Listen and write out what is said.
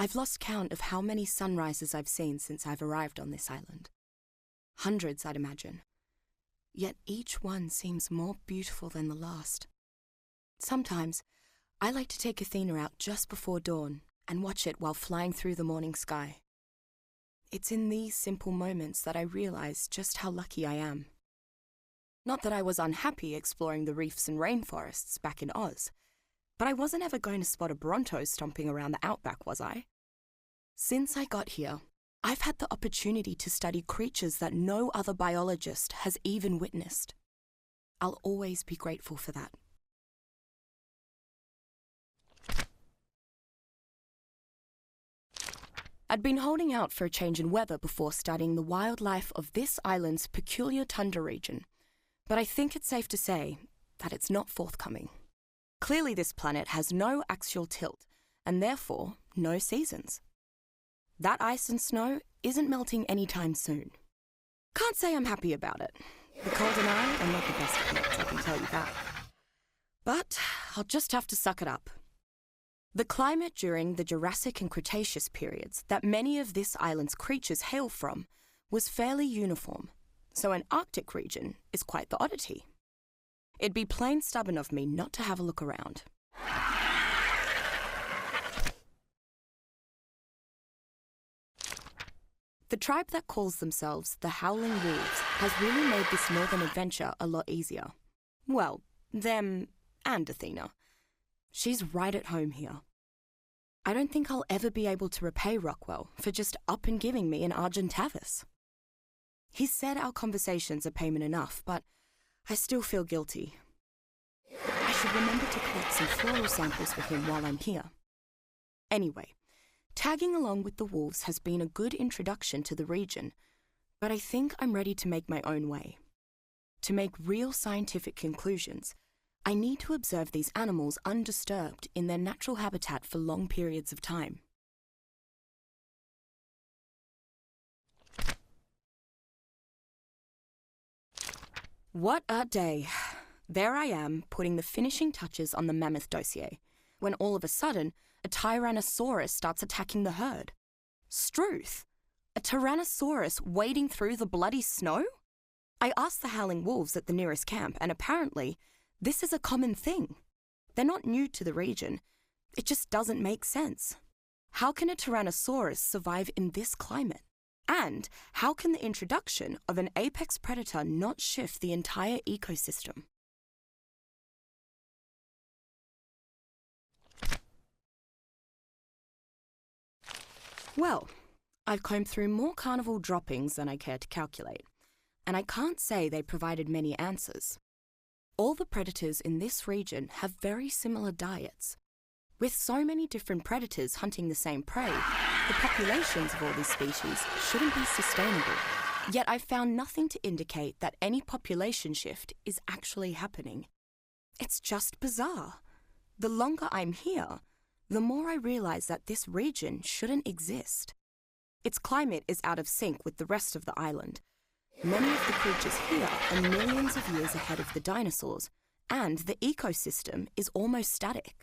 I've lost count of how many sunrises I've seen since I've arrived on this island. Hundreds, I'd imagine. Yet each one seems more beautiful than the last. Sometimes, I like to take Athena out just before dawn and watch it while flying through the morning sky. It's in these simple moments that I realize just how lucky I am. Not that I was unhappy exploring the reefs and rainforests back in Oz, but I wasn't ever going to spot a Bronto stomping around the outback, was I? Since I got here, I've had the opportunity to study creatures that no other biologist has even witnessed. I'll always be grateful for that. I'd been holding out for a change in weather before studying the wildlife of this island's peculiar tundra region, but I think it's safe to say that it's not forthcoming. Clearly this planet has no axial tilt, and therefore no seasons. That ice and snow isn't melting anytime soon. Can't say I'm happy about it. The cold and I are not the best friends, I can tell you that. But I'll just have to suck it up. The climate during the Jurassic and Cretaceous periods that many of this island's creatures hail from was fairly uniform, so an Arctic region is quite the oddity. It'd be plain stubborn of me not to have a look around. The tribe that calls themselves the Howling Wolves has really made this northern adventure a lot easier. Well, them and Athena. She's right at home here. I don't think I'll ever be able to repay Rockwell for just up and giving me an Argentavis. He said our conversations are payment enough, but I still feel guilty. I should remember to collect some floral samples for him while I'm here. Anyway, tagging along with the wolves has been a good introduction to the region, but I think I'm ready to make my own way. To make real scientific conclusions, I need to observe these animals undisturbed in their natural habitat for long periods of time. What a day. There I am, putting the finishing touches on the mammoth dossier, when all of a sudden, a Tyrannosaurus starts attacking the herd. Struth! A Tyrannosaurus wading through the bloody snow? I asked the Howling Wolves at the nearest camp, and apparently, this is a common thing. They're not new to the region. It just doesn't make sense. How can a Tyrannosaurus survive in this climate? And how can the introduction of an apex predator not shift the entire ecosystem? Well, I've combed through more carnival droppings than I care to calculate, and I can't say they provided many answers. All the predators in this region have very similar diets. With so many different predators hunting the same prey, the populations of all these species shouldn't be sustainable. Yet I've found nothing to indicate that any population shift is actually happening. It's just bizarre. The longer I'm here, the more I realize that this region shouldn't exist. Its climate is out of sync with the rest of the island. Many of the creatures here are millions of years ahead of the dinosaurs, and the ecosystem is almost static.